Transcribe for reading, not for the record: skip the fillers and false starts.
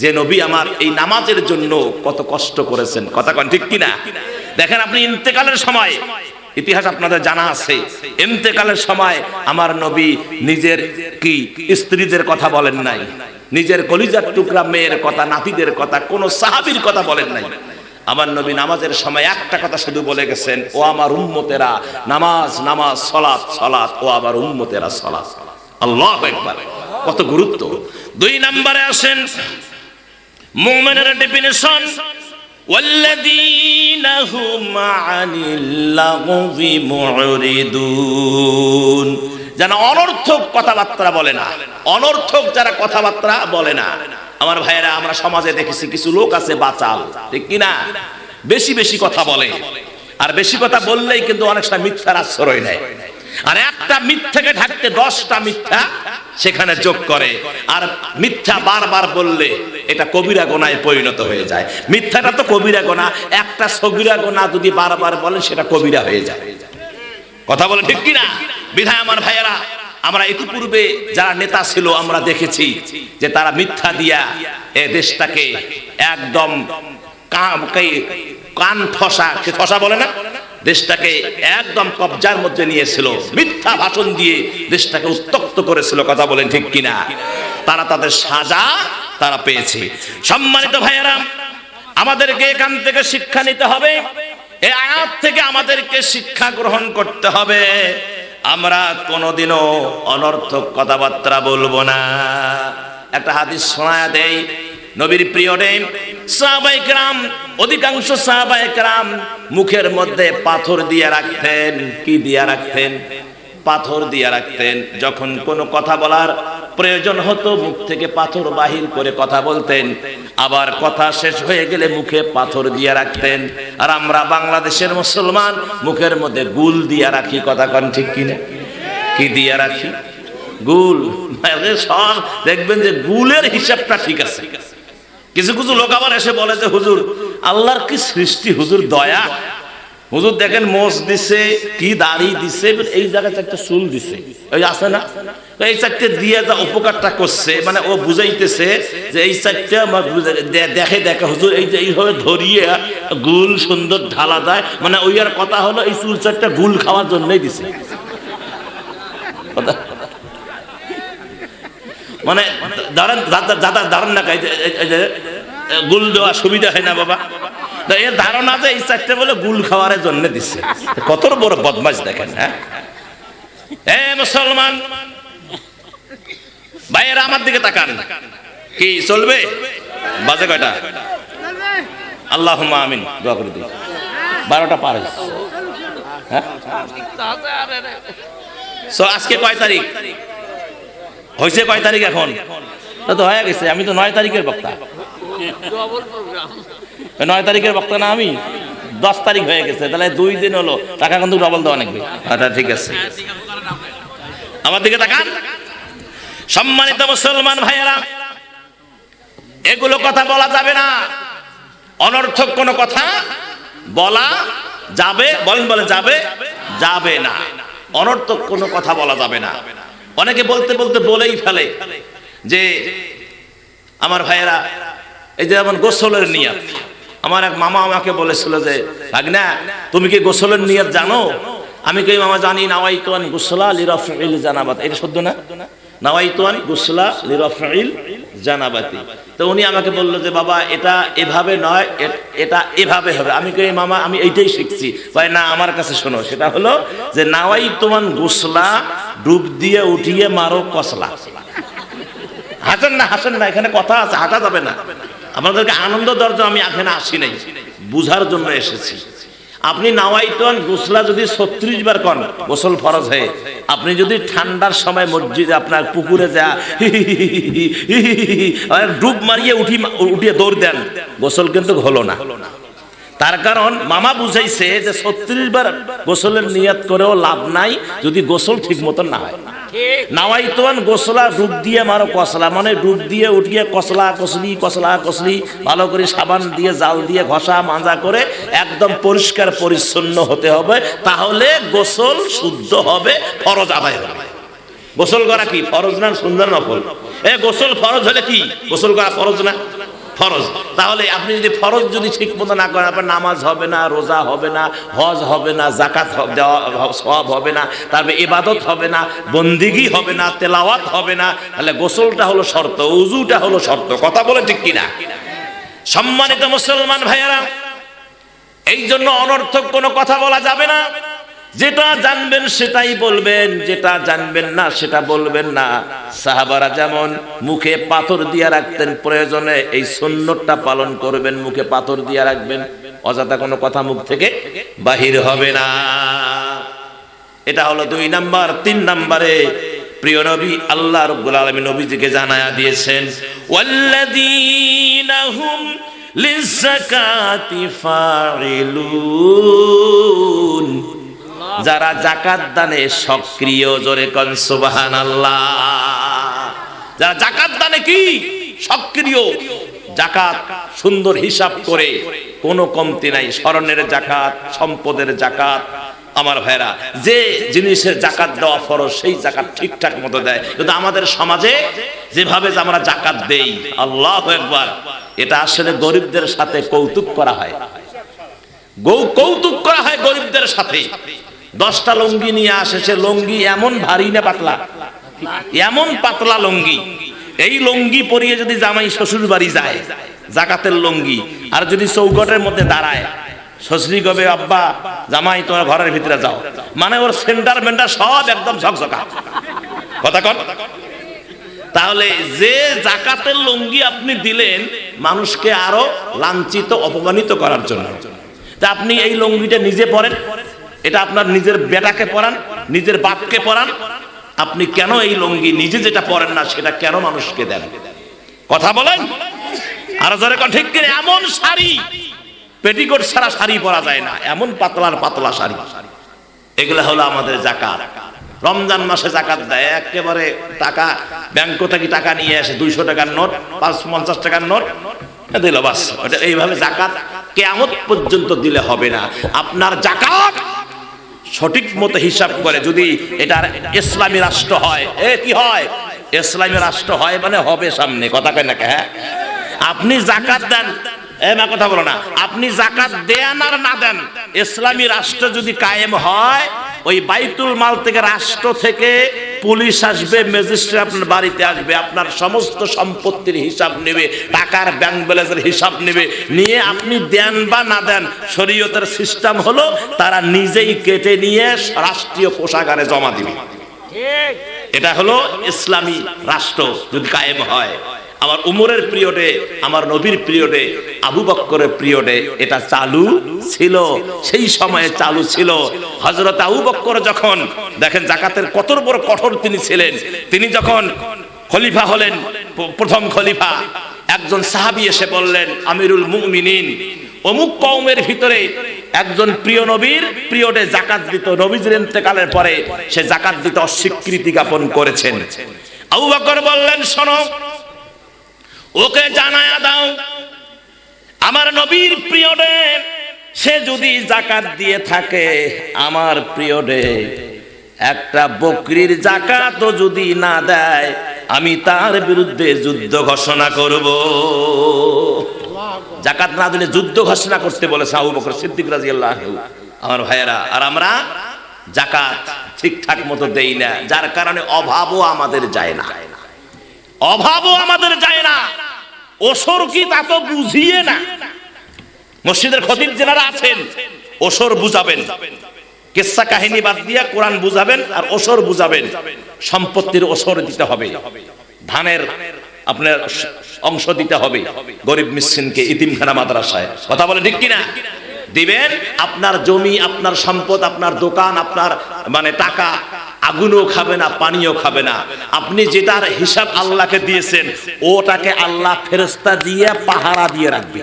যে নবী আমার এই নামাজের জন্য কত কষ্ট করেছেন, কথা কন ঠিক কিনা? দেখেন আপনি ইন্তেকালের সময়, ইতিহাস আপনাদের জানা আছে, ইন্তেকালের সময় আমার নবী নিজের কি স্ত্রীদের কথা বলেন নাই, নিজের কলিজার টুকরা মেয়ের কথা, নাতিদের কথা, কোন সাহাবীর কথা বলেন নাই। আমার নবী নামাজের সময় একটা কথা শুধু বলে গেছেন, ও আমার উম্মতেরা নামাজ নামাজ, সালাত সালাত, ও আমার উম্মতেরা সালাত। আল্লাহু আকবার, কত গুরুত্ব। 2 নম্বরে আসেন মুমিনের ডেফিনিশন, ওয়াল্লাযীনা হুম আনিল লাগবি মুরিদুন, যারা অনর্থক কথাবার্তা বলে না, অনর্থক যারা কথাবার্তা বলে না। আমার ভাইয়েরা, আমরা সমাজে দেখেছি কিছু লোক আছে বাচাল, ঠিক কি না? বেশি বেশি কথা বলে, আর বেশি কথা বললেই কিন্তু অনেক সময় মিথ্যার আশ্রয় নেয়, আর একটা মিথ্যাকে ঢাকতে 10টা মিথ্যা সেখানে যোগ করে, আর মিথ্যা বারবার বললে এটা কবিরা গুনাহে পরিণত হয়ে যায়। মিথ্যাটা তো কবিরা গুনাহ, একটা সগীরা গুনাহ যদি বারবার বলেন সেটা কবিরা হয়ে যায়, কথা বলে ঠিক কি না? বিধায় আমার ভাইয়েরা, আমরা ইতিপূর্বে যারা নেতা ছিল আমরা দেখেছি যে তারা মিথ্যা দিয়া এই দেশটাকে একদম কান ঠসা বলে না, দেশটাকে একদম কবজার মধ্যে নিয়েছিল, মিথ্যা ভাষণ দিয়ে দেশটাকে উত্তপ্ত করেছিল, কথা বলেন ঠিক কিনা? তারা তাদের সাজা তারা পেয়েছে। সম্মানিত ভাইয়েরা, আমাদেরকে এখান থেকে শিক্ষা নিতে হবে, এই আয়াত থেকে আমাদেরকে শিক্ষা গ্রহণ করতে হবে। আমরা কোনোদিনও অনর্থক কথাবার্তা বলবো না। একটা হাদিস শোনায়া দেই, নবীর প্রিয় নেই সাহাবায়ে কেরাম, অধিকাংশ সাহাবায়ে কেরাম মুখের মধ্যে পাথর দিয়ে রাখতেন। কি দিয়ে রাখতেন? পাথর দিয়ে রাখতেন। যখন কোনো কথা বলার প্রয়োজন হতো মুখ থেকে পাথর বাহির করে কথা বলতেন, আবার কথা শেষ হয়ে গেলে মুখে পাথর দিয়ে রাখতেন। আর আমরা বাংলাদেশের মুসলমান মুখের মধ্যে গুল দিয়ে রাখি, কথা কন ঠিক কিনা? কি দিয়ে রাখি? গুল। সব দেখবেন যে গুলের হিসাবটা ঠিক আছে। কিছু কিছু লোক আবার এসে বলে যে হুজুর আল্লাহর কি সৃষ্টি, হুজুর দয়া, হুজুর দেখেন মোষ দিছে, কি দাড়ি দিছে, এই জায়গায় একটা চুল দিছে, ওই আছে না, এই চারটে দিয়ে যা উপকারটা করছে, মানে ও বুঝাইতেছে যে এই চারটে দেখে দেখে হুজুর এই যে এইভাবে ধরিয়ে গুল সুন্দর ঢালা যায়, মানে ওই আর কথা হলো এই চুল চারটা গুল খাওয়ার জন্যই দিছে। মানে দাঁড়ান দাঁড়ান না, গুল দেওয়া সুবিধা হয় না বাবা, এর ধারণা যে এই চারটে বলে গুল খাওয়ার জন্য দিচ্ছে। কত বড় বদমাশ দেখেন। হ্যাঁ মুসলমান ভাইয়েরা আমার দিকে তাকান, কি চলবে? বাজে কয়টা? আল্লাহুম্মা আমিন, দোয়া করে দিই। 12টা পার হয়েছে। হ্যাঁ আজকে কয় তারিখ হয়েছে? কয় তারিখ এখন? তো হয়ে গেছে, আমি তো 9 তারিখের বক্তা। 9 তারিখের বক্তা না আমি, 10 তারিখ হয়ে গেছে, তাহলে 2 দিন হলো, টাকা কিন্তু ডবল দেওয়া লাগবে। আচ্ছা ঠিক আছে, আমার দিকে তাকান। সম্মানিত মুসলমান ভাইয়েরা, এগুলো কথা বলা যাবে না, অনর্থক কোনো কথা বলা যাবে, বলেন বলেন যাবে যাবে না, অনর্থক কোনো কথা বলা যাবে না। অনেকে বলতে বলতে বলেই ফেলে যে আমার ভাইয়েরা, এই যে যেমন গোসলের নিয়ত, আমার এক মামা আমাকে বলেছিল যে ভাগনা তুমি কি গোসলের নিয়ত জানো? আমি কই মামা জানি, নাওয়াইতু আন গুসলা লিরাফিল জানাবাত, এটা শুদ্ধ না? নাওয়াইতু আন গুসলা লিরাফিল জানাবাতি। তো উনি আমাকে বললো যে বাবা এটা এভাবে নয়, এটা এভাবে হবে। আমি কই মামা আমি এইটাই শিখছি। ভাই না, আমার কাছে শোনো, সেটা হলো যে নাওয়াইতু আন গুসলা, ডুব দিয়ে উঠিয়ে মারো কসলা। হাসেন না, হাসেন না, এখানে কথা আছে, হাঁটা যাবে না। আপনাদেরকে আনন্দ দেওয়ার জন্য আমি এখানে আসি নাই, বুঝার জন্য এসেছি। আপনি নাওয়াইতুন গোসলা যদি 36 বার করেন, গোসল ফরজ হয়। আপনি যদি ঠান্ডার সময় মসজিদে আপনার পুকুরে যা ডুব মারিয়ে উঠিয়ে দৌড় দেন, গোসল কিন্তু হলো না। তার কারণ মামা বুঝাইছে যে 36 বার গোসলের নিয়ত করেও লাভ নাই যদি গোসল ঠিক মতন না হয়। নাওয়াইতুন গোসলা ডুব দিয়ে মারো কসলা, মানে ডুব দিয়ে উঠিয়ে কসলা কসলি ভালো করে সাবান দিয়ে জাল দিয়ে ঘষা মাজা করে একদম পরিষ্কার পরিচ্ছন্ন হতে হবে, তাহলে গোসল শুদ্ধ হবে, ফরজ আদায় হবে। গোসল করা কি ফরজ না সুন্দর নফল? গোসল ফরজ হলে কি গোসল করা ফরজ না? ফরজ। তাহলে আপনি যদি ফরজ যদি ঠিক মতো না করেন, আপনার নামাজ হবে না, রোজা হবে না, হজ হবে না, যাকাত সওয়াব হবে না, তারপরে ইবাদত হবে না, বন্দিগি হবে না, তেলাওয়াত হবে না। তাহলে গোসলটা হলো শর্ত, উযুটা হলো শর্ত। কথা বলে ঠিক কিনা? সম্মানিত মুসলমান ভাইয়েরা, এই জন্য অনর্থক কোনো কথা বলা যাবে না। যেটা জানবেন সেটাই বলবেন, যেটা জানবেন না সেটা বলবেন না। সাহাবারা যেমন মুখে পাথর দিয়ে রাখতেন, প্রয়োজনে এই সুন্নতটা পালন করবেন, মুখে পাথর দিয়ে রাখবেন, অযথা কোনো কথা মুখ থেকে বাহির হবে না। এটা হলো 2 নাম্বার। 3 নম্বরে প্রিয় নবী আল্লাহ রাব্বুল আলামিন নবীজিকে জানায়া দিয়েছেন, ওয়াল্লাযীনা হুম লিযাকাতি ফাইলুন, যারা যাকাত দানে সক্রিয়, জোরে কোন সুবহানাল্লাহ। যারা যাকাত দানে কি সক্রিয়, যাকাত সুন্দর হিসাব করে, কোনো কমতি নাই, স্মরণের যাকাত, সম্পদের যাকাত। আমার ভাইরা, যে জিনিসের যাকাত দেওয়া ফরজ সেই যাকাত ঠিকঠাক মতো দেয়। কিন্তু আমাদের সমাজে যেভাবে আমরা যাকাত দেই, আল্লাহু আকবার, এটা আসলে গরিবদের সাথে কৌতুক করা হয়। কৌতুক করা হয় গরিবদের সাথে। 10টা লুঙ্গি নিয়ে আসে, সে লুঙ্গি এমন ভারী না পাতলা, এমন পাতলা লুঙ্গি, এই লুঙ্গি পরিয়ে যদি জামাই শ্বশুর বাড়ি যায়, যাকাতের লুঙ্গি, আর যদি চৌকটের মধ্যে দাঁড়ায়, শ্বশুরি কবে, আব্বা জামাই তোমার ঘরের ভিতরে যাও, মানে ওর সেন্টার মেন্টার সব একদম ঝকঝকা। কথা কন। তাহলে যে যাকাতের লুঙ্গি আপনি দিলেন মানুষকে আরো লাঞ্ছিত, অপমানিত করার জন্য, তা আপনি এই লুঙ্গিটা নিজে পরেন, এটা আপনার নিজের বেটাকে পরান, নিজের বাপকে পরান, আপনি কেন এই লুঙ্গি নিজে যেটা পরেন না সেটা কেন মানুষকে দেন? কথা বলেন। আর যারা কোন ঠিক কিনা? এমন শাড়ি, পেটিকোট ছাড়া শাড়ি পরা যায় না, এমন পাতলার পাতলা শাড়ি, এগুলা হলো আমাদের যাকাত। রমজান মাসে যাকাত দেয়, একেবারে টাকা ব্যাংক থেকে টাকা নিয়ে আসে, 200 টাকার নোট, 50 টাকার নোট দিল, বাস। এইভাবে যাকাত কিয়ামত পর্যন্ত দিলে হবে না। আপনার যাকাত সঠিক মতো হিসাব করে, যদি এটা ইসলামী রাষ্ট্র হয়, কি হয়? ইসলামী রাষ্ট্র হয় মানে হবে সামনে। কথা কয় না? হ্যাঁ, আপনি যাকাত দেন, না কথা বলো না, আপনি যাকাত দেন আর না দেন, ইসলামী রাষ্ট্র যদি কায়েম হয়, ওই বাইতুল মাল থেকে, রাষ্ট্র থেকে পুলিশ আসবে, ম্যাজিস্ট্রেট আপনার বাড়িতে আসবে, আপনার সমস্ত সম্পত্তির হিসাব নেবে, টাকার ব্যাংক ব্যালেন্সের হিসাব নেবে, নিয়ে আপনি দেন বা না দেন, শরীয়তের সিস্টেম হলো তারা নিজেই কেটে নিয়ে রাষ্ট্রীয় কোষাগারে জমা দিবে। এটা হলো ইসলামী রাষ্ট্র যদি কায়েম হয়। আমার উমরের পিরিয়ডে, আমার নবীর পিরিয়ডে, আবু বকরের পিরিয়ডে এটা চালু ছিল, সেই সময়ে চালু ছিল। হযরত আবু বকর যখন, দেখেন যাকাতের কত বড় কঠোর তিনি ছিলেন, তিনি যখন খলিফা হলেন, প্রথম খলিফা, একজন সাহাবী এসে বললেন, আমিরুল মুমিনিন, অমুক কওমের ভিতরে একজন প্রিয় নবীর পিরিয়ডে যাকাত দিত, নবীর ইন্তেকালের পরে সে যাকাত দিতে অস্বীকৃতি জ্ঞাপন করেছেন। আবু বকর বললেন, শোনো, ওকে জানায়া দাও, আমার নবীর পিরিয়ডে সে যদি যাকাত দিয়ে থাকে, আমার পিরিয়ডে একটা বকরির যাকাতও যদি না দেয়, আমি তার বিরুদ্ধে যুদ্ধ ঘোষণা করব। যাকাত না দিলে যুদ্ধ ঘোষণা করতে বলেছে আবু বকর সিদ্দিক রাদিয়াল্লাহু। আমার ভাইয়েরা, আর আমরা যাকাত ঠিকঠাক মতো দেই না, যার কারণে অভাবও আমাদের যায় না, অভাবও আমাদের যায় না। ওসর কি তা তো বুঝিয়ে না। মসজিদের খতিব যারা আছেন, ওসর বুঝাবেন, কিসসা কাহিনী বাদ দিয়া কোরআন বুঝাবেন আর ওসর বুঝাবেন। সম্পত্তির ওসর দিতে হবে, ধানের আপনার অংশ দিতে হবে গরিব মিসকিনকে, ইতিমখানা মাদ্রাসায়। কথা বলে ঠিক কিনা? দিবেন। আপনার জমি, আপনার সম্পদ, আপনার দোকান, আপনার মানে টাকা আগুনও খাবে না, পানিও খাবে না। আপনি যেটার হিসাব আল্লাহকে দিয়েছেন, ওটাকে আল্লাহ ফেরেশতা দিয়ে পাহারা দিয়ে রাখবে।